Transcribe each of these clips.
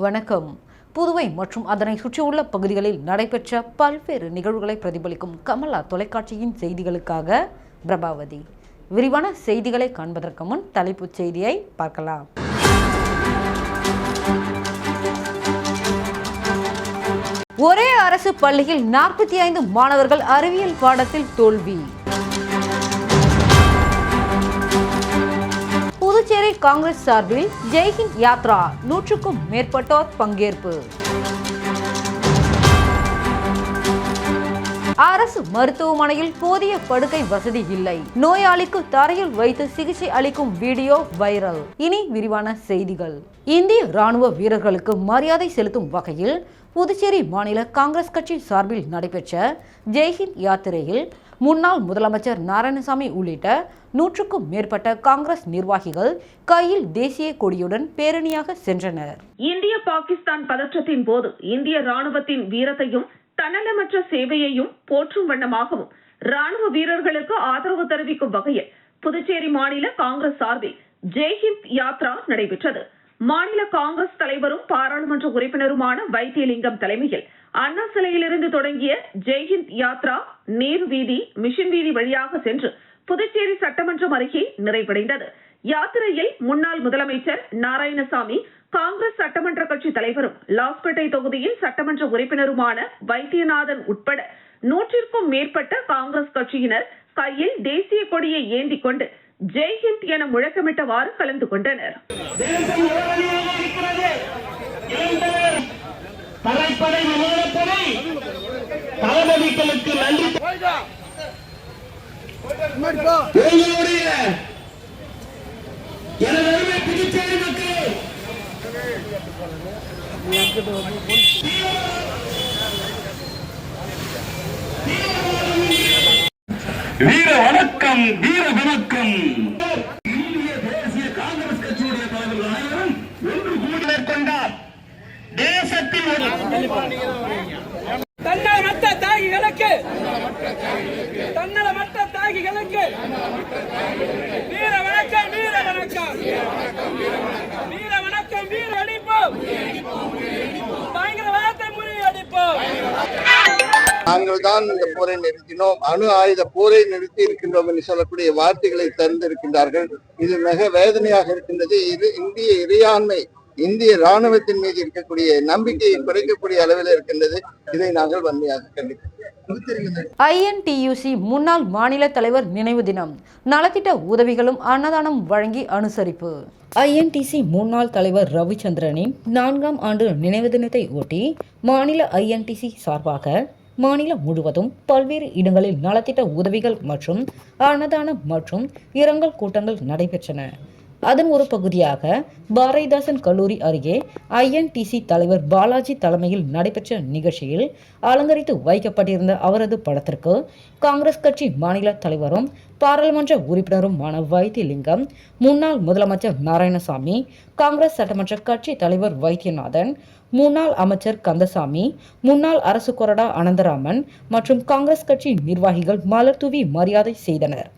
வணக்கம். புதுவை மற்றும் அதனை சுற்றியுள்ள பகுதிகளில் நடைபெற்ற பல்வேறு நிகழ்வுகளை பிரதிபலிக்கும் கமலா தொலைக்காட்சியின் செய்திகளுக்காக பிரபாவதி. விரிவான செய்திகளை காண்பதற்கு முன் தலைப்புச் செய்தியை பார்க்கலாம். ஒரே அரசு பள்ளியில் 45 மாணவர்கள் அறிவியல் பாடத்தில் தோல்வி. புதுச்சேரி காங்கிரஸ் சார்பில் ஜெய்ஹிந்த் யாத்ரா 100க்கும் மேற்பட்டோர் பங்கேற்பு. அரசு மருத்துவமனையில் போதிய படுக்கை வசதி இல்லை, நோயாளிக்கு தரையில் வைத்து சிகிச்சை அளிக்கும் வீடியோ வைரல். இனி விரிவான செய்திகள். இந்திய ராணுவ வீரர்களுக்கு மரியாதை செலுத்தும் வகையில் புதுச்சேரி மாநில காங்கிரஸ் கட்சி சார்பில் நடைபெற்ற ஜெய்ஹிந்த் யாத்திரையில் முன்னாள் முதலமைச்சர் நாராயணசாமி உள்ளிட்ட 100க்கும் மேற்பட்ட காங்கிரஸ் நிர்வாகிகள் கையில் தேசிய கொடியுடன் பேரணியாக சென்றனர். இந்திய பாகிஸ்தான் பதற்றத்தின் போது இந்திய ராணுவத்தின் வீரத்தையும் தன்னலமற்ற சேவையையும் போற்றும் வண்ணமாகவும் ராணுவ வீரர்களுக்கு ஆதரவு தெரிவிக்கும் வகையில் புதுச்சேரி மாநில காங்கிரஸ் சார்பில் ஜெய்ஹிந்த் யாத்ரா நடைபெற்றது. மாநில காங்கிரஸ் தலைவரும் பாராளுமன்ற உறுப்பினருமான வைத்தியலிங்கம் தலைமையில் அண்ணா சிலையிலிருந்து தொடங்கிய ஜெய்ஹிந்த் யாத்ரா நேரு வீதி, மிஷன் வீதி வழியாக சென்று புதுச்சேரி சட்டமன்றம் அருகே நிறைவடைந்தது. யாத்திரையில் முன்னாள் முதலமைச்சர் நாராயணசாமி, காங்கிரஸ் சட்டமன்ற கட்சி தலைவரும் லாஸ்பேட்டை தொகுதியின் சட்டமன்ற உறுப்பினருமான வைத்தியநாதன் உட்பட 100க்கும் மேற்பட்ட காங்கிரஸ் கட்சியினர் கையில் தேசிய கொடியை ஏந்தி கொண்டு ஜெய்ஹிந்த் என முழக்கமிட்டவாறு கலந்து கொண்டனர். தரைப்படை விமானப்படை தளபதிகளுக்கு நன்றி. எனது புதுச்சேரி மக்கள் வீர வணக்கம், வீர வணக்கம். இந்திய தேசிய காங்கிரஸ் கட்சியுடைய தலைவர்கள் அனைவரும் ஒன்று கூடி மேற்கொண்டார். தேசத்தில் தன்னலமற்ற தியாகிகளுக்கு வீர வணக்கம், வீர வணக்கம், வீர வணக்கம், வீர அடிப்போம், பயங்கரவாதத்தை முறியடிப்போம். நாங்கள் தான் இந்த போரை நிறுத்தினோம், அணு ஆயுத போரை நிறுத்தி இருக்கின்றோம் என்று சொல்லக்கூடிய வார்த்தைகளை தந்திருக்கின்றார்கள். இது மிக வேதனையாக இருக்கின்றது. இது இந்திய இறையாண்மை, இந்திய ராணுவத்தின் மீது இருக்கக்கூடிய நம்பிக்கையை குறைக்கக்கூடிய அளவில் இருக்கின்றது. இதை நாங்கள் வன்மையாக கண்டிக்கிறோம். INTUC முன்னாள் மாநில தலைவர் நினைவு தினம், நலத்திட்ட உதவிகளும் அன்னதானம் வழங்கி அனுசரிப்பு. INTC முன்னாள் தலைவர் ரவிச்சந்திரனின் 4ஆம் ஆண்டு நினைவு தினத்தை ஒட்டி மாநில INTC சார்பாக மாநிலம் முழுவதும் பல்வேறு இடங்களில் நலத்திட்ட உதவிகள் மற்றும் அன்னதானம் மற்றும் இரங்கல் கூட்டங்கள் நடைபெற்றன. அதன் ஒரு பகுதியாக பாரதிதாசன் கல்லூரி அருகே INTC தலைவர் பாலாஜி தலைமையில் நடைபெற்ற நிகழ்ச்சியில் அலங்கரித்து வைக்கப்பட்டிருந்த அவரது படத்திற்கு காங்கிரஸ் கட்சி மாநில தலைவரும் பாராளுமன்ற உறுப்பினருமான வைத்தியலிங்கம், முன்னாள் முதலமைச்சர் நாராயணசாமி, காங்கிரஸ் சட்டமன்ற கட்சி தலைவர் வைத்தியநாதன், முன்னாள் அமைச்சர் கந்தசாமி, முன்னாள் அரசு கொறடா அனந்தராமன் மற்றும் காங்கிரஸ் கட்சி நிர்வாகிகள் மலர் தூவி மரியாதை செய்தனர்.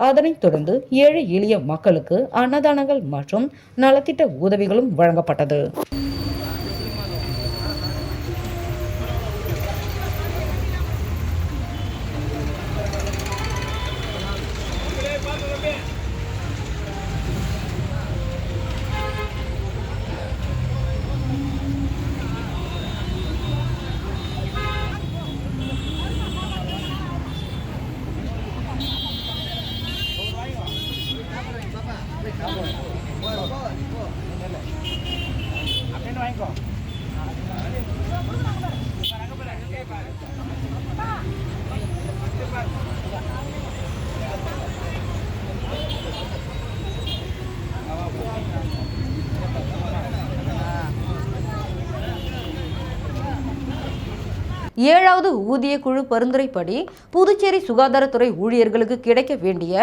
அதனைத் தொடர்ந்து ஏழை எளிய மக்களுக்கு அன்னதானங்கள் மற்றும் நலத்திட்ட உதவிகளும் வழங்கப்பட்டது. ஏழாவது ஊதிய குழு பரிந்துரைப்படி புதுச்சேரி சுகாதாரத்துறை ஊழியர்களுக்கு கிடைக்க வேண்டிய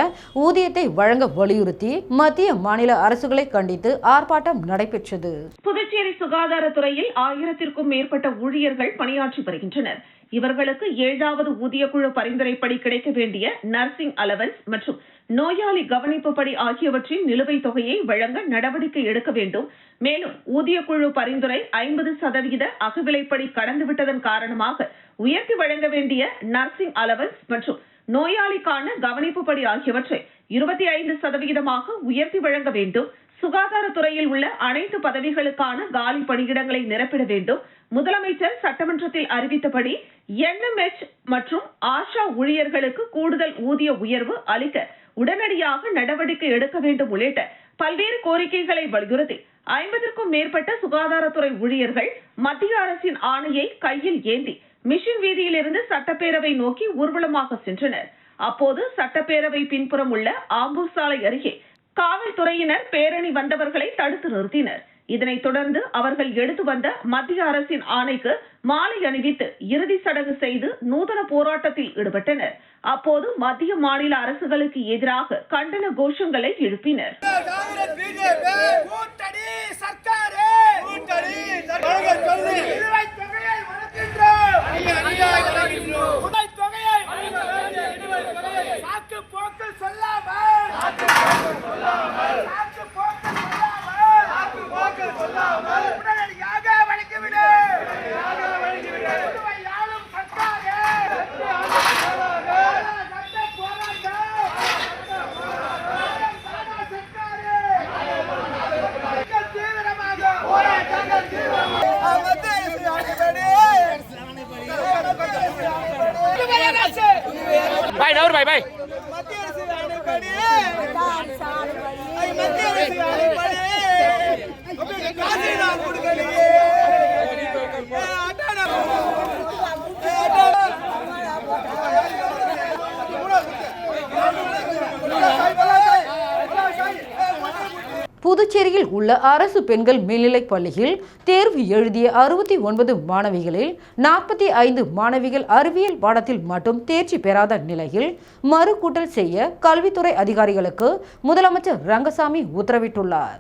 ஊதியத்தை வழங்க வலியுறுத்தி மத்திய மாநில அரசுகளை கண்டித்து ஆர்ப்பாட்டம் நடைபெற்றது. புதுச்சேரி சுகாதாரத்துறையில் 1000க்கும் மேற்பட்ட ஊழியர்கள் பணியாற்றி வருகின்றனர். இவர்களுக்கு 7வது ஊதியக்குழு பரிந்துரைப்படி கிடைக்க வேண்டிய நர்சிங் அலவன்ஸ் மற்றும் நோயாளி கவனிப்பு படி ஆகியவற்றின் நிலுவைத் தொகையை வழங்க நடவடிக்கை எடுக்க வேண்டும். மேலும் ஊதியக்குழு பரிந்துரை 50% அகவிலைப்படி கடந்துவிட்டதன் காரணமாக உயர்த்தி வழங்க வேண்டிய நர்சிங் அலவன்ஸ் மற்றும் நோயாளிக்கான கவனிப்பு படி ஆகியவற்றை 25% உயர்த்தி வழங்க வேண்டும். சுகாதாரத்துறையில் உள்ள அனைத்து பதவிகளுக்கான காலி பணியிடங்களை நிரப்பிட வேண்டும். முதலமைச்சர் சட்டமன்றத்தில் அறிவித்தபடி NMH மற்றும் ஆஷா ஊழியர்களுக்கு கூடுதல் ஊதிய உயர்வு அளிக்க உடனடியாக நடவடிக்கை எடுக்க வேண்டும் உள்ளிட்ட பல்வேறு கோரிக்கைகளை வலியுறுத்தி 50க்கும் மேற்பட்ட சுகாதாரத்துறை ஊழியர்கள் மத்திய அரசின் ஆணையை கையில் ஏந்தி மிஷின் வீதியிலிருந்து சட்டப்பேரவை நோக்கி ஊர்வலமாக சென்றனர். அப்போது சட்டப்பேரவை பின்புறம் உள்ள ஆம்பூர் சாலை அருகே காவல்துறையினர் பேரணி வந்தவர்களை தடுத்து நிறுத்தினர். இதனைத் தொடர்ந்து அவர்கள் எடுத்து வந்த மத்திய அரசின் ஆணைக்கு மாலை அணிவித்து இறுதி சடங்கு செய்து நூதன போராட்டத்தில் ஈடுபட்டனர். அப்போது மத்திய மாநில அரசுகளுக்கு எதிராக கண்டன கோஷங்களை எழுப்பினர். Bye, now bye, bye. புதுச்சேரியில் உள்ள அரசு பெண்கள் மேல்நிலைப் பள்ளியில் தேர்வு எழுதிய 69 மாணவிகளில் 45 மாணவிகள் அறிவியல் பாடத்தில் மட்டும் தேர்ச்சி பெறாத நிலையில் மறுகூட்டல் செய்ய கல்வித்துறை அதிகாரிகளுக்கு முதலமைச்சர் ரங்கசாமி உத்தரவிட்டுள்ளார்.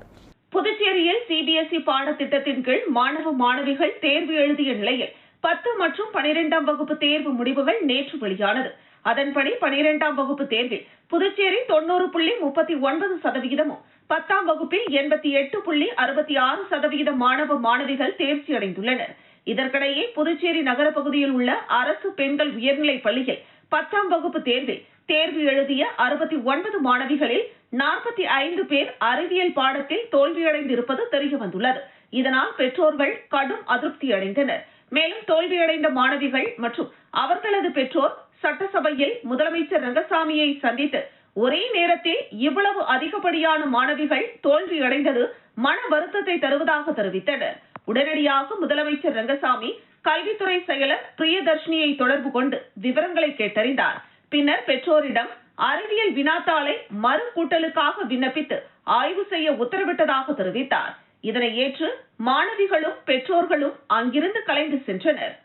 புதுச்சேரியில் CBSE பாடத்திட்டத்தின் கீழ் மாணவ மாணவிகள் தேர்வு எழுதிய நிலையில் 10 மற்றும் 12ஆம் வகுப்பு தேர்வு முடிவுகள் நேற்று வெளியானது. அதன்படி 12ஆம் வகுப்பு தேர்வில் புதுச்சேரி 90.39%, 10ஆம் வகுப்பில் 88.66% மாணவ மாணவிகள் தேர்ச்சி அடைந்துள்ளனர். இதற்கிடையே புதுச்சேரி நகர பகுதியில் உள்ள அரசு பெண்கள் உயர்நிலைப் பள்ளியில் 10ஆம் வகுப்பு தேர்வில் தேர்வு எழுதிய 69 மாணவிகளில் 45 பேர் அறிவியல் பாடத்தில் தோல்வியடைந்திருப்பது தெரியவந்துள்ளது. இதனால் பெற்றோர்கள் கடும் அதிருப்தி அடைந்தனர். மேலும் தோல்வியடைந்த மாணவிகள் மற்றும் அவர்களது பெற்றோர் சட்டசபையில் முதலமைச்சர் ரங்கசாமியை சந்தித்து ஒரே நேரத்தில் இவ்வளவு அதிகப்படியான மாணவிகள் தோல்வியடைந்தது மன வருத்தத்தை தருவதாக தெரிவித்தனர். உடனடியாக முதலமைச்சர் ரங்கசாமி கல்வித்துறை செயலர் பிரியதர்ஷினியை தொடர்பு கொண்டு விவரங்களை கேட்டறிந்தார். பின்னர் பெற்றோரிடம் அறிவியல் வினாத்தாளை மறுகூட்டலுக்காக விண்ணப்பித்து ஆய்வு செய்ய உத்தரவிட்டதாக தெரிவித்தார். இதனை ஏற்று மாணவிகளும் பெற்றோர்களும் அங்கிருந்து கலைந்து சென்றனர்.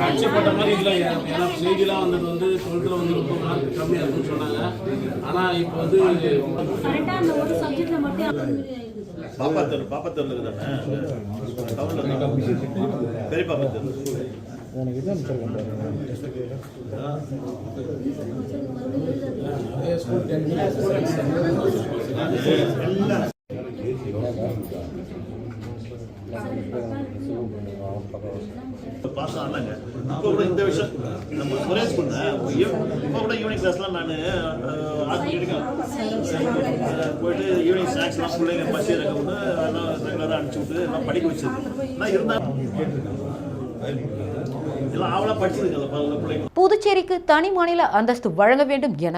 அச்சப்பட்ட மாதிரி இல்லை. ஏன்னா செய்திலாம் வந்தது வந்து 12th வந்து ரொம்ப மார்க் கம்மியாக இருக்குன்னு சொன்னாங்க. ஆனால் இப்போ வந்து பாப்பாத்தூர்ல தானே பெரிய பாப்பாத்தூர் பாஸ் ஆனாங்க. இப்போ கூட இந்த விஷயம் நம்ம ஒரே ஸ்கூல் இப்போ கூட ஈவினிங் கிளாஸ்லாம் நான் போயிட்டு ஈவினிங் ஸ்நாக்ஸ்லாம் பிள்ளைங்க பசி இருக்கணும்னு எல்லாம் ரெகுலராக அனுப்பிச்சி விட்டு எல்லாம் படிக்க வச்சது நான் இருந்தால் புதுச்சேரிக்கு தனி மாநில அந்தஸ்து வழங்க வேண்டும் என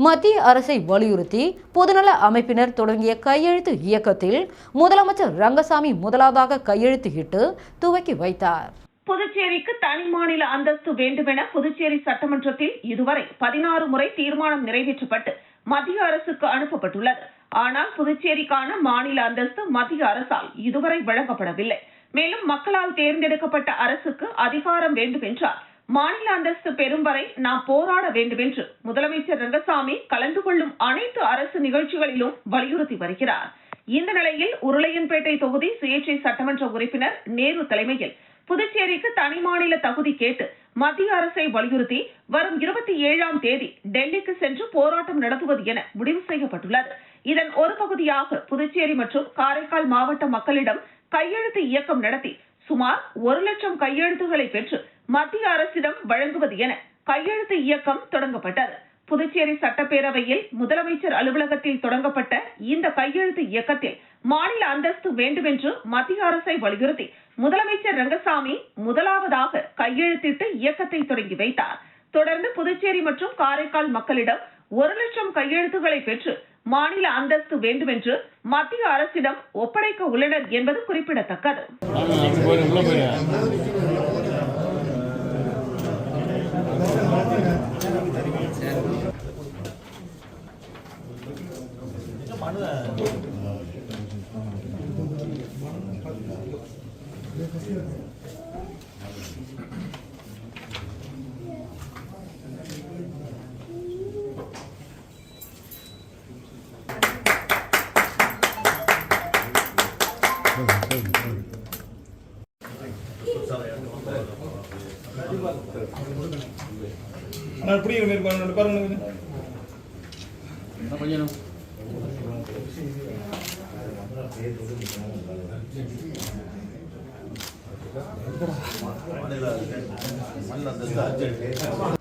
மத்திய அரசை வலியுறுத்தி பொதுநல அமைப்பினர் தொடங்கிய கையெழுத்து இயக்கத்தில் முதலமைச்சர் ரங்கசாமி முதலாவதாக கையெழுத்து இட்டு துவக்கி வைத்தார். புதுச்சேரிக்கு தனி மாநில அந்தஸ்து வேண்டுமென புதுச்சேரி சட்டமன்றத்தில் இதுவரை 16 முறை தீர்மானம் நிறைவேற்றப்பட்டு மத்திய அரசுக்கு அனுப்பப்பட்டுள்ளது. ஆனால் புதுச்சேரிக்கான மாநில அந்தஸ்து மத்திய அரசால் இதுவரை வழங்கப்படவில்லை. மேலும் மக்களால் தேர்ந்தெடுக்கப்பட்ட அரசுக்கு அதிகாரம் வேண்டும் என்றால் மாநில அந்தஸ்து பெறும் வரை நாம் போராட வேண்டும் என்று முதலமைச்சர் ரங்கசாமி கலந்து கொள்ளும் அனைத்து அரசு நிகழ்ச்சிகளிலும் வலியுறுத்தி வருகிறார். இந்த நிலையில் உருளையன்பேட்டை தொகுதி சுயேட்சை சட்டமன்ற உறுப்பினர் நேரு தலைமையில் புதுச்சேரிக்கு தனி மாநில தகுதி கேட்டு மத்திய அரசை வலியுறுத்தி வரும் 27ஆம் தேதி டெல்லிக்கு சென்று போராட்டம் நடத்துவது என முடிவு செய்யப்பட்டுள்ளது. இதன் ஒரு பகுதியாக புதுச்சேரி மற்றும் காரைக்கால் மாவட்ட மக்களிடம் கையெழுத்து இயக்கம் நடத்தி சுமார் 1 லட்சம் கையெழுத்துக்களை பெற்று மத்திய அரசிடம் வழங்குவது என கையெழுத்து இயக்கம் தொடங்கப்பட்டது. புதுச்சேரி சட்டப்பேரவையில் முதலமைச்சர் அலுவலகத்தில் தொடங்கப்பட்ட இந்த கையெழுத்து இயக்கத்தில் மாநில அந்தஸ்து வேண்டும் என்று மத்திய அரசை வலியுறுத்தி முதலமைச்சர் ரங்கசாமி முதலாவதாக கையெழுத்திட்டு இயக்கத்தை தொடங்கி வைத்தார். தொடர்ந்து புதுச்சேரி மற்றும் காரைக்கால் மக்களிடம் 1 லட்சம் கையெழுத்துக்களை பெற்று மாநில அந்தஸ்து வேண்டும் என்று மத்திய அரசிடம் ஒப்படைக்க உள்ளனர் என்பது குறிப்பிடத்தக்கது.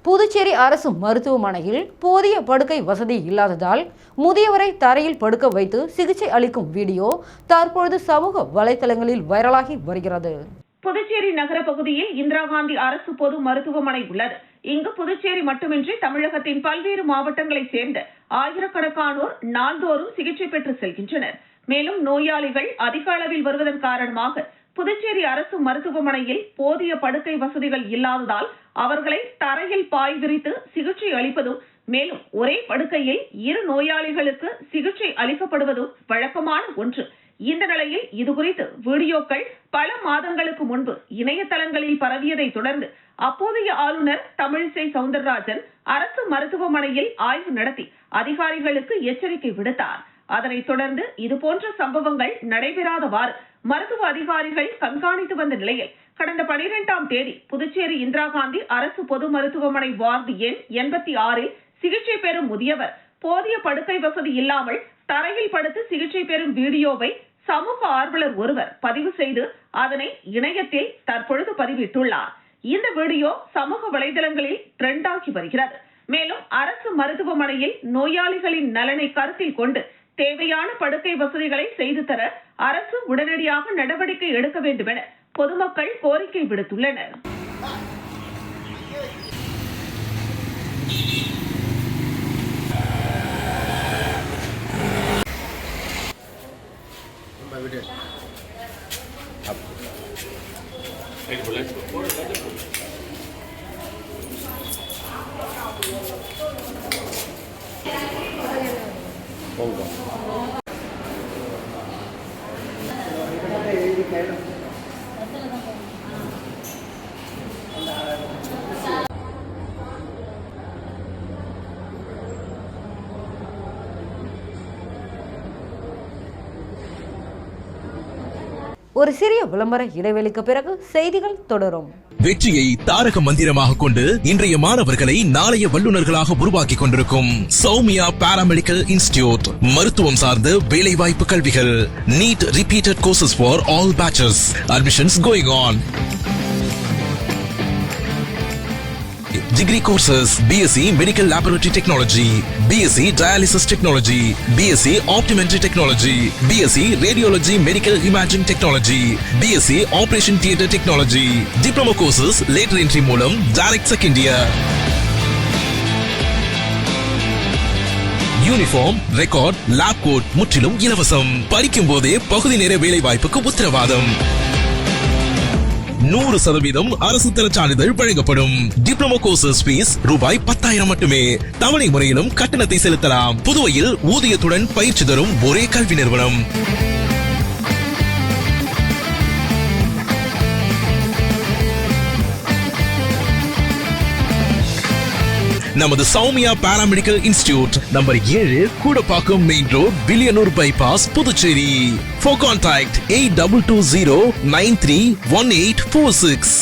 புதுச்சேரி அரசு மருத்துவமனையில் போதிய படுக்கை வசதி இல்லாததால் முதியவரை தரையில் படுக்க வைத்து சிகிச்சை அளிக்கும் வீடியோ தற்பொழுது சமூக வலைதளங்களில் வைரலாகி வருகிறது. புதுச்சேரி நகர பகுதியில் இந்திரா காந்தி அரசு பொது மருத்துவமனை உள்ளது. இங்கு புதுச்சேரி மட்டுமின்றி தமிழகத்தின் பல்வேறு மாவட்டங்களைச் சேர்ந்த ஆயிரக்கணக்கானோர் நாள்தோறும் சிகிச்சை பெற்று செல்கின்றனர். மேலும் நோயாளிகள் அதிக அளவில் வருவதன் காரணமாக புதுச்சேரி அரசு மருத்துவமனையில் போதிய படுக்கை வசதிகள் இல்லாததால் அவர்களை தரையில் பாய் விரித்து சிகிச்சை அளிப்பதும் மேலும் ஒரே படுக்கையில் 2 நோயாளிகளுக்கு சிகிச்சை அளிக்கப்படுவதும் வழக்கமான ஒன்று. இந்த நிலையில் இதுகுறித்து வீடியோக்கள் பல மாதங்களுக்கு முன்பு இணையதளங்களில் பரவியதை தொடர்ந்து அப்போதைய ஆளுநர் தமிழிசை சவுந்தரராஜன் அரசு மருத்துவமனையில் ஆய்வு நடத்தி அதிகாரிகளுக்கு எச்சரிக்கை விடுத்தார். அதனைத் தொடர்ந்து இதுபோன்ற சம்பவங்கள் நடைபெறாதவாறு மருத்துவ அதிகாரிகள் கண்காணித்து வந்த நிலையில் கடந்த 12ஆம் தேதி புதுச்சேரி இந்திரா காந்தி அரசு பொது மருத்துவமனை வார்டு எண் 86இல் சிகிச்சை பெறும் முதியவர் போதிய படுக்கை வசதி இல்லாமல் தரையில் படுத்து சிகிச்சை பெறும் வீடியோவை சமூக ஆர்வலர் ஒருவர் பதிவு செய்து அதனை இணையத்தில் தற்பொழுது பதிவிட்டுள்ளார். இந்த வீடியோ சமூக வலைதளங்களில் ட்ரெண்ட் ஆகி வருகிறது. மேலும் அரசு மருத்துவமனையில் நோயாளிகளின் நலனை கருத்தில் கொண்டு தேவையான படுக்கை வசதிகளை செய்து தர அரசு உடனடியாக நடவடிக்கை எடுக்க வேண்டும் என பொதுமக்கள் கோரிக்கை விடுத்துள்ளனர். ஒரு சிறிய விளம்பர இடைவெளிக்கு பிறகு செய்திகள் தொடரும். வெற்றியை தாரக மந்திரமாக கொண்டு இன்றைய மாணவர்களை நாளைய வல்லுநர்களாக உருவாக்கி கொண்டிருக்கும் சௌமியா பாராமெடிக்கல் இன்ஸ்டிடியூட் மருத்துவம் சார்ந்த வேலை வாய்ப்பு கல்விகள். NEET repeated courses for all batches. Admissions going on. Degree courses BSc Medical Laboratory Technology, BSc Dialysis Technology, BSc Optometry Technology, BSc Radiology Medical Imaging Technology, BSc Operation Theatre Technology. Diploma courses later entry மூலம் direct second year. Uniform, record, lab coat முற்றிலும் இலவசம். படிக்கும் போதே பகுதி நேர வேலை வாய்ப்புக்கு உத்தரவாதம். 100% அரசு தர சான்றிதழ் வழங்கப்படும். டிப்ளமோ கோர்சஸ் ஃபீஸ் ரூபாய் 10,000 மட்டுமே. தவணை முறையிலும் கட்டணத்தை செலுத்தலாம். புதுவையில் ஊதியத்துடன் பயிற்சி தரும் ஒரே கல்வி நிறுவனம். நமது Soumya paramedical institute number 7 Koodapakkam main road Villianur bypass Puducherry. For contact 8220931846.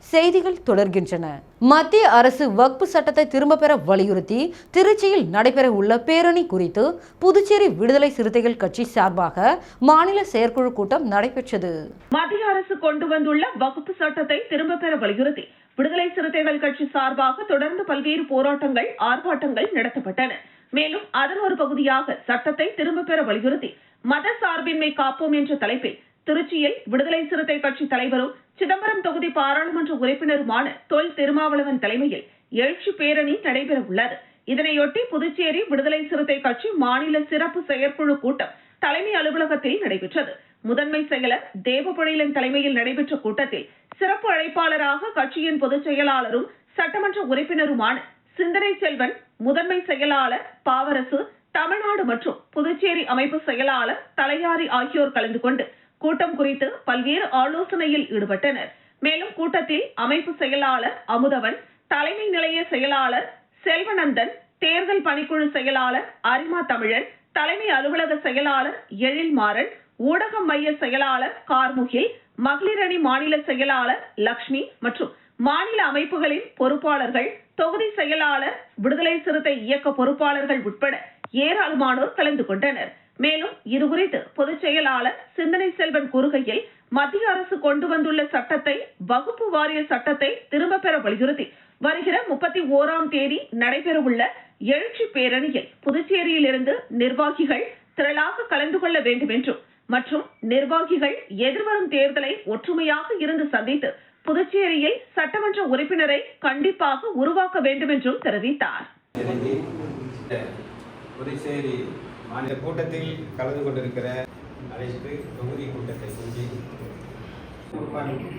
செய்திகள் தொடர்கின்றன. மத்திய அரசு வக்ஃப் சட்டத்தை திரும்ப பெற வலியுறுத்தி திருச்சியில் நடைபெற உள்ள பேரணி குறித்து புதுச்சேரி விடுதலை சிறுத்தைகள் கட்சி சார்பாக மாநில செயற்குழு கூட்டம் நடைபெற்றது. மத்திய அரசு கொண்டு வந்துள்ள வக்ஃப் சட்டத்தை திரும்ப பெற வலியுறுத்தி விடுதலை சிறுத்தைகள் கட்சி சார்பாக தொடர்ந்து பல்வேறு போராட்டங்கள், ஆர்ப்பாட்டங்கள் நடத்தப்பட்டன. மேலும் அதன் ஒரு பகுதியாக சட்டத்தை திரும்ப பெற வலியுறுத்தி மத சார்பின்மை காப்போம் என்ற தலைப்பில் திருச்சியில் விடுதலை சிறுத்தை கட்சி தலைவரும் சிதம்பரம் தொகுதி பாராளுமன்ற உறுப்பினருமான தொல் திருமாவளவன் தலைமையில் எழுச்சி பேரணி நடைபெற உள்ளது. இதனையொட்டி புதுச்சேரி விடுதலை சிறுத்தை கட்சி மாநில சிறப்பு செயற்குழு கூட்டம் தலைமை அலுவலகத்தில் நடைபெற்றது. முதன்மை செயலர் தேவபொழிலன் தலைமையில் நடைபெற்ற கூட்டத்தில் சிறப்பு அழைப்பாளராக கட்சியின் பொதுச் செயலாளரும் சட்டமன்ற உறுப்பினருமான சிந்தனை செல்வன், முதன்மை செயலாளர் பாவரசு, தமிழ்நாடு மற்றும் புதுச்சேரி அமைப்பு செயலாளர் தலையாரி ஆகியோர் கலந்து கொண்டு கூட்டம் குறித்து பல்வேறு ஆலோசனையில் ஈடுபட்டனர். மேலும் கூட்டத்தில் அமைப்பு செயலாளர் அமுதவன், தலைமை நிலைய செயலாளர் செல்வநந்தன், தேர்தல் பணிக்குழு செயலாளர் அரிமா தமிழன், தலைமை அலுவலக செயலாளர் எழில்மாறன், ஊடக மைய செயலாளர் கார்முகில், மகளிர் அணி மாநில செயலாளர் லட்சுமி மற்றும் மாநில அமைப்புகளின் பொறுப்பாளர்கள், தொகுதி செயலாளர், விடுதலை சிறுத்தை இயக்க பொறுப்பாளர்கள் உட்பட ஏராளமானோர் கலந்து கொண்டனர். மேலும் இதுகுறித்து பொதுச் செயலாளர் சிந்தனை செல்வன் கூறுகையில், மத்திய அரசு கொண்டு வந்துள்ள சட்டத்தை, வகுப்பு வாரிய சட்டத்தை திரும்ப பெற வலியுறுத்தி வருகிற 31ஆம் தேதி நடைபெறவுள்ள எழுச்சி பேரணியில் புதுச்சேரியில் இருந்து நிர்வாகிகள் திரளாக கலந்து கொள்ள வேண்டும் என்றும் மற்றும் நிர்வாகிகள் எதிர்வரும் தேர்தலை ஒற்றுமையாக இருந்து சந்தித்து புதுச்சேரியில் சட்டமன்ற உறுப்பினரை கண்டிப்பாக உருவாக்க வேண்டும் என்றும் தெரிவித்தார். புதுச்சேரி மாநில கூட்டத்தில் கலந்து கொண்டிருக்கிற அனைத்து தொகுதி கூட்டத்தை கூட்டி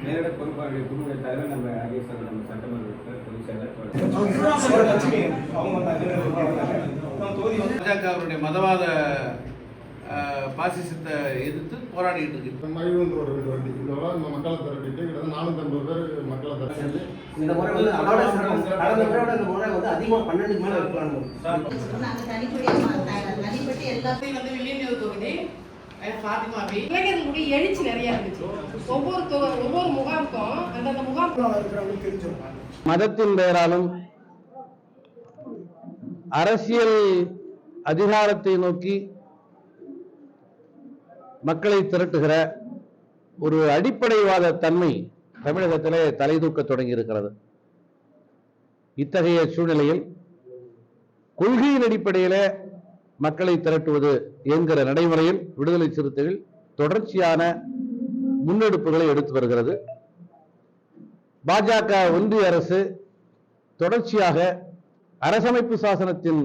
நேரடி பொறுப்பாளர்கள் குழுவின் தலைவர் நம்ம அகேஸ்வரர், நம்ம சட்டமன்ற பொதுச் செயலர் பாஜகவுடைய மதவாத பாசிசத்தை எதிர்த்து போராடிட்டு இருக்கு. மக்களை திரட்டிட்டு 450 பேர் மக்களை திரட்டி இந்த முறை வந்து கடந்த முறையோட இந்த முறை வந்து அதிகமாக 12 மேல இருக்கலாம். இளைஞர்களுடைய எழுச்சி நிறைய இருந்துச்சு. ஒவ்வொரு முகாமுக்கும் அந்தந்த முகாம் மதத்தின் பெயராலும் அரசியல் அதிகாரத்தை நோக்கி மக்களை திரட்டுகிற ஒரு அடிப்படைவாத தன்மை தமிழகத்திலே தலை தூக்க தொடங்கி இருக்கிறது. இத்தகைய சூழ்நிலையில் கொள்கையின் அடிப்படையிலே மக்களை திரட்டுவது என்கிற நடைமுறையில் விடுதலை சிறுத்தைகள் தொடர்ச்சியான முன்னெடுப்புகளை எடுத்து வருகிறது. பாஜக ஒன்றிய அரசு தொடர்ச்சியாக அரசமைப்பு சாசனத்தின்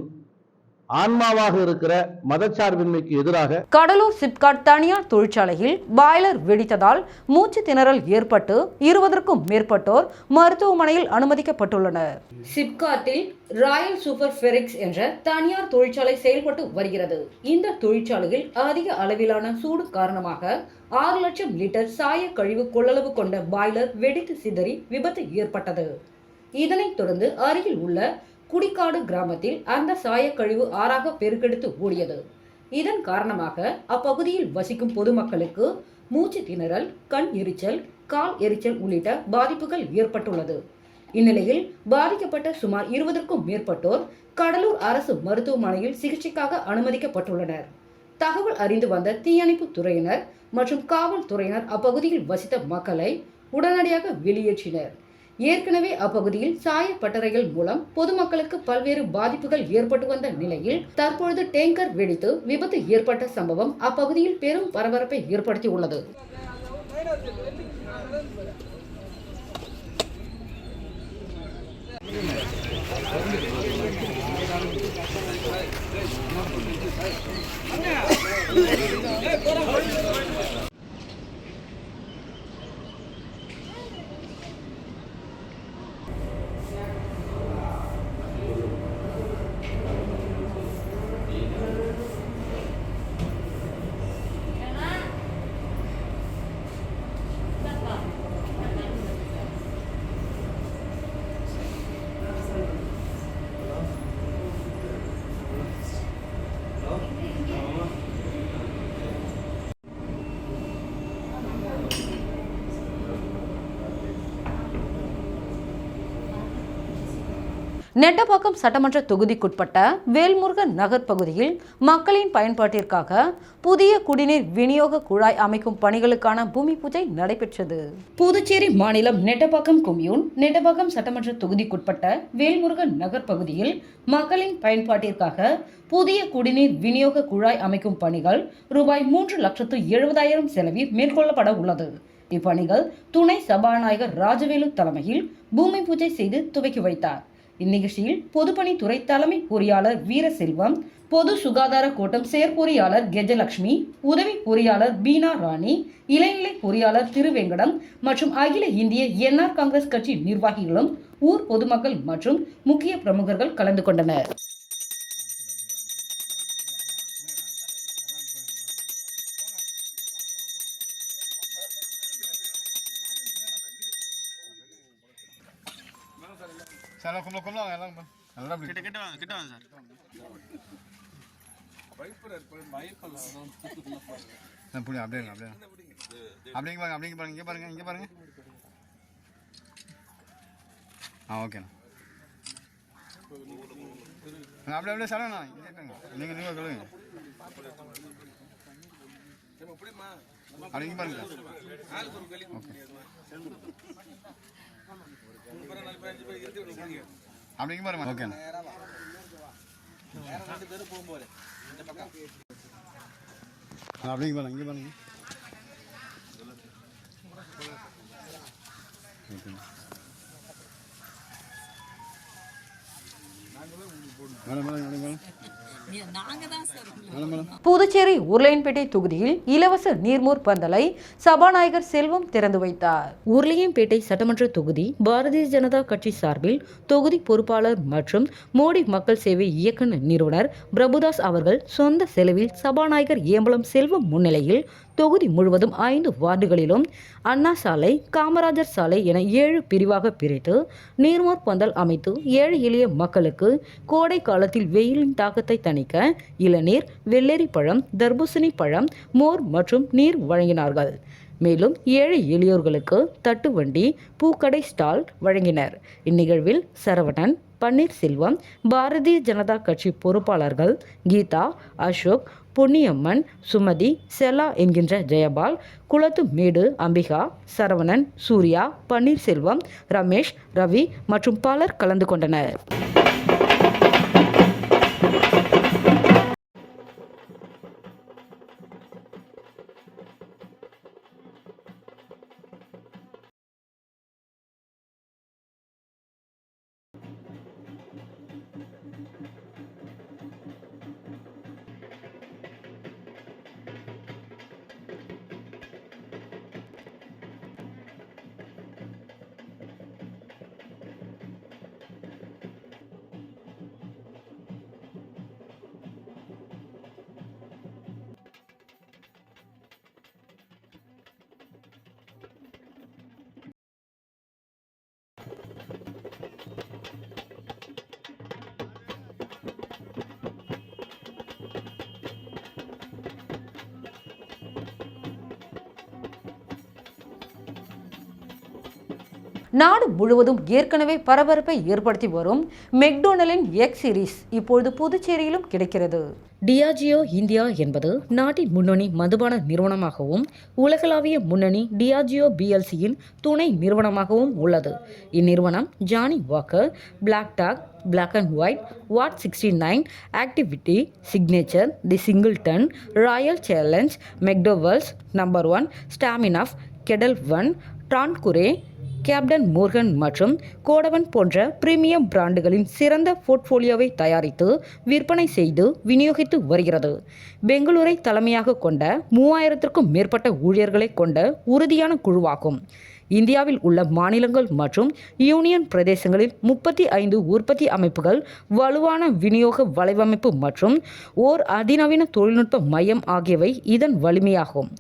ஆன்மாவாக இருக்கிற மதச்சார்பின்மைக்கு எதிராக கடலூர் சிப்காட் தனியார் தொழிற்சாலையில் பாய்லர் வெடித்ததால் மூச்சு திணறல் ஏற்பட்டு 20க்கும் மேற்பட்டோர் மருத்துவமனையில் அனுமதிக்கப்பட்டுள்ளனர். சிப்காட்டில் ராயல் சூப்பர் ஃபெரிக்ஸ் என்ற தனியார் தொழிற்சாலை செயல்பட்டு வருகிறது. இந்த தொழிற்சாலையில் அதிக அளவிலான சூடு காரணமாக 6 லட்சம் லிட்டர் சாய கழிவு கொள்ளளவு கொண்ட பாய்லர் வெடித்து சிதறி விபத்து ஏற்பட்டது. இதனைத் தொடர்ந்து அருகில் உள்ள குடிக்காடு கிராமத்தில் அந்த சாயக்கழிவு ஆறாக பெருக்கெடுத்து ஓடியது. இதன் காரணமாக அப்பகுதியில் வசிக்கும் பொதுமக்களுக்கு மூச்சு திணறல், கண் எரிச்சல், கால் எரிச்சல் உள்ளிட்ட பாதிப்புகள் ஏற்பட்டுள்ளது. இந்நிலையில் பாதிக்கப்பட்ட சுமார் 20க்கும் மேற்பட்டோர் கடலூர் அரசு மருத்துவமனையில் சிகிச்சைக்காக அனுமதிக்கப்பட்டுள்ளனர். தகவல் அறிந்து வந்த தீயணைப்பு துறையினர் மற்றும் காவல்துறையினர் அப்பகுதியில் வசித்த மக்களை உடனடியாக வெளியேற்றினர். ஏற்கனவே அப்பகுதியில் சாயப்பட்டறைகள் மூலம் பொதுமக்களுக்கு பல்வேறு பாதிப்புகள் ஏற்பட்டு வந்த நிலையில் தற்பொழுது டேங்கர் வெடித்து விபத்து ஏற்பட்ட சம்பவம் அப்பகுதியில் பெரும் பரபரப்பை ஏற்படுத்தியுள்ளது. நெட்டப்பாக்கம் சட்டமன்ற தொகுதிக்குட்பட்ட வேல்முருகன் நகர் பகுதியில் மக்களின் பயன்பாட்டிற்காக புதிய குடிநீர் விநியோக குழாய் அமைக்கும் பணிகளுக்கான பூமி பூஜை நடைபெற்றது. புதுச்சேரி மாநிலம் நெட்டப்பாக்கம் கொம்யூன் நெட்டப்பாக்கம் சட்டமன்ற தொகுதிக்குட்பட்ட வேல்முருகன் நகர் பகுதியில் மக்களின் பயன்பாட்டிற்காக புதிய குடிநீர் விநியோக குழாய் அமைக்கும் பணிகள் ரூபாய் 3,70,000 செலவில் மேற்கொள்ளப்பட உள்ளது. இப்பணிகள் துணை சபாநாயகர் ராஜவேலு தலைமையில் பூமி பூஜை செய்து துவக்கி வைத்தார். இந்நிகழ்ச்சியில் பொதுப்பணித்துறை தலைமை பொறியாளர் வீரசெல்வம், பொது சுகாதார கோட்டம் செயற்பொறியாளர் கெஜலட்சுமி, உதவி பொறியாளர் பீனா ராணி, இளநிலை பொறியாளர் திருவேங்கடம் மற்றும் அகில இந்திய என்ஆர் காங்கிரஸ் கட்சி நிர்வாகிகளும் ஊர் பொதுமக்கள் மற்றும் முக்கிய பிரமுகர்கள் கலந்து கொண்டனர். புதுச்சேரி உருளையன்பேட்டை தொகுதியில் இலவச நீர்மோர் பந்தலை சபாநாயகர் செல்வம் திறந்து வைத்தார். உருளையன்பேட்டை சட்டமன்ற தொகுதி பாரதிய ஜனதா கட்சி சார்பில் தொகுதி பொறுப்பாளர் மற்றும் மோடி மக்கள் சேவை இயக்க நிறுவனர் பிரபுதாஸ் அவர்கள் சொந்த செலவில் சபாநாயகர் ஏம்பலம் செல்வம் முன்னிலையில் தொகுதி முழுவதும் 5 வார்டுகளிலும் அண்ணா சாலை, காமராஜர் சாலை என 7 பிரிவாக பிரித்து நீர்மோர் பந்தல் அமைத்து ஏழை எளிய மக்களுக்கு கோடை காலத்தில் வெயிலின் தாக்கத்தை தணிக்க இளநீர், வெள்ளரி பழம், தர்பூசணி பழம், மோர் மற்றும் நீர் வழங்கினார்கள். மேலும் ஏழை எளியோர்களுக்கு தட்டுவண்டி, பூக்கடை ஸ்டால் வழங்கினர். இந்நிகழ்வில் சரவணன், பன்னீர்செல்வம், பாரதிய ஜனதா கட்சி பொறுப்பாளர்கள் கீதா, அசோக், பொன்னியம்மன், சுமதி, செலா என்கின்ற ஜெயபால், குளத்து மேடு அம்பிகா, சரவணன், சூர்யா, பன்னீர்செல்வம், ரமேஷ், ரவி மற்றும் பலர் கலந்து கொண்டனர். நாடு முழுவதும் ஏற்கனவே பரபரப்பை ஏற்படுத்தி வரும் மெக்டொனால்டின் எக்ஸ் சீரிஸ் இப்பொழுது புதுச்சேரியிலும் கிடைக்கிறது. டியாஜியோ இந்தியா என்பது நாட்டின் முன்னணி மதுபான நிறுவனமாகவும் உலகளாவிய முன்னணி டியாஜியோ பிஎல்சியின் துணை நிறுவனமாகவும் உள்ளது. இந்நிறுவனம் Johnnie Walker, Black Dog, Black and White, VAT 69, activity, Signature, the Singleton, Royal Challenge, McDowell's, number 1, ஸ்டாமினாஃப், கெடல் 1, டான்குரே, கேப்டன் மோர்கன் மற்றும் கோடவன் போன்ற பிரீமியம் பிராண்டுகளின் சிறந்த போர்ட்போலியோவை தயாரித்து விற்பனை செய்து விநியோகித்து வருகிறது. பெங்களூரை தலைமையாக கொண்ட 3000க்கும் மேற்பட்ட ஊழியர்களை கொண்ட உறுதியான குழுவாகும். இந்தியாவில் உள்ள மாநிலங்கள் மற்றும் யூனியன் பிரதேசங்களில் 35 உற்பத்தி அமைப்புகள், வலுவான விநியோக வலையமைப்பு மற்றும் ஓர் அதிநவீன தொழில்நுட்ப மையம் ஆகியவை இதன் வலிமையாகும்.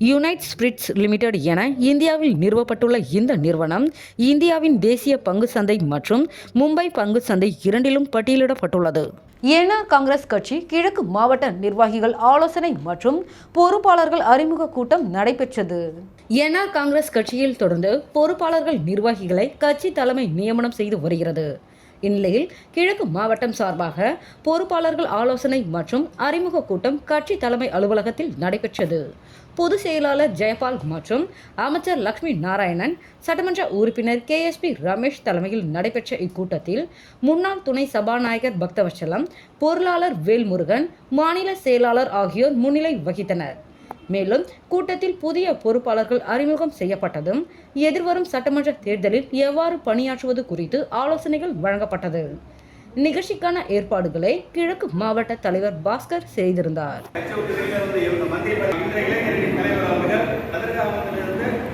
யுனைட் ஸ்பிரிட்ஸ் லிமிடெட் என இந்தியாவில் நிறுவப்பட்டுள்ள இந்த நிறுவனம் இந்தியாவின் தேசிய பங்கு சந்தை மற்றும் மும்பை பங்கு சந்தை இரண்டிலும் பட்டியலிடப்பட்டுள்ளது. என்ஆர் காங்கிரஸ் கட்சி கிழக்கு மாவட்ட நிர்வாகிகள் ஆலோசனை மற்றும் பொறுப்பாளர்கள் அறிமுக கூட்டம் நடைபெற்றது. என்ஆர் காங்கிரஸ் கட்சியில் தொடர்ந்து பொறுப்பாளர்கள் நிர்வாகிகளை கட்சி தலைமை நியமனம் செய்து வருகிறது. இந்நிலையில் கிழக்கு மாவட்டம் சார்பாக பொறுப்பாளர்கள் ஆலோசனை மற்றும் அறிமுக கூட்டம் கட்சி தலைமை அலுவலகத்தில் நடைபெற்றது. பொதுச் செயலாளர் ஜெயபால் மற்றும் அமைச்சர் லட்சுமி நாராயணன், சட்டமன்ற உறுப்பினர் KSP ரமேஷ் தலைமையில் நடைபெற்ற இக்கூட்டத்தில் முன்னாள் துணை சபாநாயகர் பக்தவச்சலம், பொருளாளர் வேல்முருகன், மாநில செயலாளர் ஆகியோர் முன்னிலை வகித்தனர். மேலும் கூட்டத்தில் புதிய பொறுப்பாளர்கள் அறிமுகம் செய்யப்பட்டதும் எதிர்வரும் சட்டமன்ற தேர்தலில் எவ்வாறு பணியாற்றுவது குறித்து ஆலோசனைகள் வழங்கப்பட்டது. நிகழ்ச்சிக்கான ஏற்பாடுகளை கிழக்கு மாவட்ட தலைவர் பாஸ்கர் செய்திருந்தார்.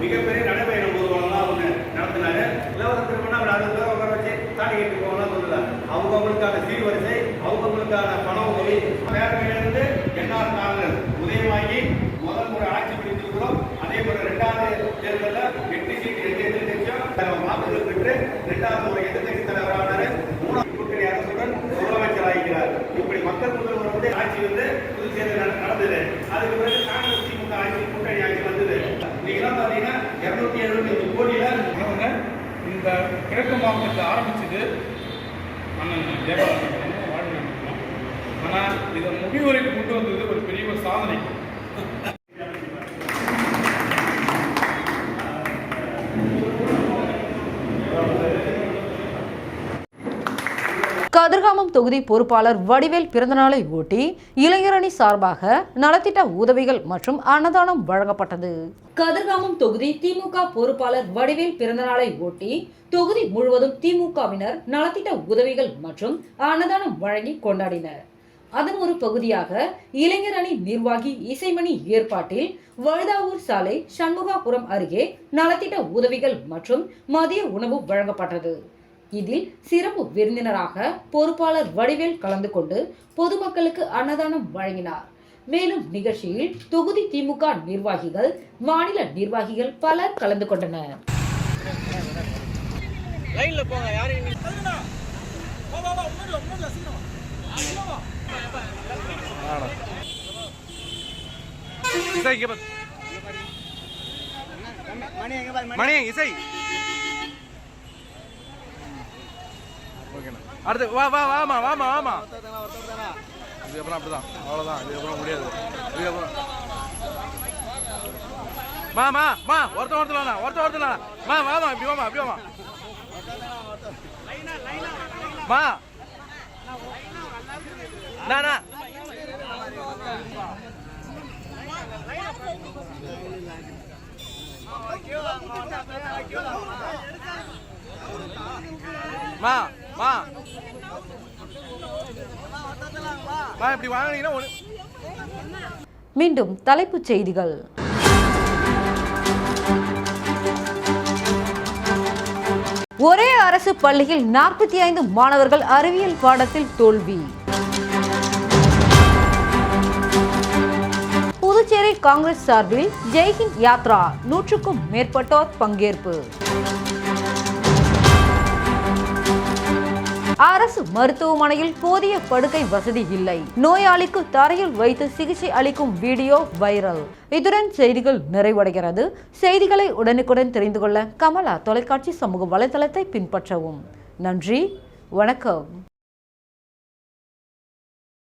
மிகப்பெரிய நடைபயணம் நடத்தினாரு. அவங்களுக்கான சீர்வரிசை, அவங்களுக்கான பண உதவி, பேரவையிலிருந்து என்ஆர் காங்கிரஸ் உதயமாகி முதல் முறை ஆட்சி பிடித்திருக்கிறோம். அதே போல 2வது தேர்தலில் 8 சீட்டு எதிர்கட்சியும் வாக்குகள் பெற்று 2வது முறை எதிர்கட்சி தலைவரானாரு. 3வது கூட்டணி அரசுடன் முதலமைச்சர் ஆகிறார். இப்படி மக்கள் முதல்வர் வந்து ஆட்சி வந்து புதுச்சேரியில் நடந்தது. அதுக்கு பிறகு காங்கிரஸ் திமுக ஆட்சி கூட்டணி ஆட்சி வந்தது. இன்னைக்கு பாத்தீங்கன்னா 275 கோடியில இந்த கிழக்கு மாவட்டத்தை ஆரம்பிச்சது அண்ணன் ஜெயபாலன் வாழ்க்கை. ஆனால் இதை முடிவுரைக்கு கொண்டு வந்தது ஒரு பெரிய சாதனை. கதிர்காமம் தொகுதி பொறுப்பாளர் வடிவேல் பிறந்தநாளை ஒட்டி இளைஞரணி சார்பாக நலத்திட்ட உதவிகள் மற்றும் அன்னதானம் வழங்கப்பட்டது. கதிர்காமம் தொகுதி திமுக பொறுப்பாளர் வடிவேல் பிறந்தநாளை ஒட்டி தொகுதி முழுவதும் திமுகவினர் நலத்திட்ட உதவிகள் மற்றும் அன்னதானம் வழங்கி கொண்டாடினர். அதன் ஒரு பகுதியாக இளைஞரணி நிர்வாகி இசைமணி ஏற்பாட்டில் வழுதாவூர் சாலை சண்முகாபுரம் அருகே நலத்திட்ட உதவிகள் மற்றும் மதிய உணவு வழங்கப்பட்டது. இதில் சிறப்பு விருந்தினராக பொறுப்பாளர் வடிவேல் கலந்து கொண்டு பொதுமக்களுக்கு அன்னதானம் வழங்கினார். மேலும் நிகழ்ச்சியில் தொகுதி திமுக நிர்வாகிகள், மாநில நிர்வாகிகள் பலர் கலந்து கொண்டனர். அடுத்து வா வா வாமா வாமா வாமா. இதுக்கப்புறம் அப்படிதான், அவ்வளோதான். இதுக்கப்புறம் முடியாது. இதுக்கப்புறம் மா ஒருத்தலாம் மா வாமா, இப்படி வாமா, அப்படி வாமா மா. நானா மா மா மா இப்படி வாங்கினீங்கன்னா மீண்டும் தலைப்புச் செய்திகள். ஒரே அரசு பள்ளியில் 45 மாணவர்கள் அறிவியல் பாடத்தில் தோல்வி. புதுச்சேரி காங்கிரஸ் சார்பில் ஜெய்ஹிந்த் யாத்ரா 100க்கும் மேற்பட்டோர் பங்கேற்பு. அரசு மருத்துவமனையில் போதிய படுக்கை வசதி இல்லை. நோயாளிக்கு தரையில் வைத்து சிகிச்சை அளிக்கும் வீடியோ வைரல். இதுடன் செய்திகள் நிறைவடைகிறது. செய்திகளை உடனுக்குடன் தெரிந்து கொள்ள கமலா தொலைக்காட்சி சமூக வலைதளத்தை பின்பற்றவும். நன்றி, வணக்கம்.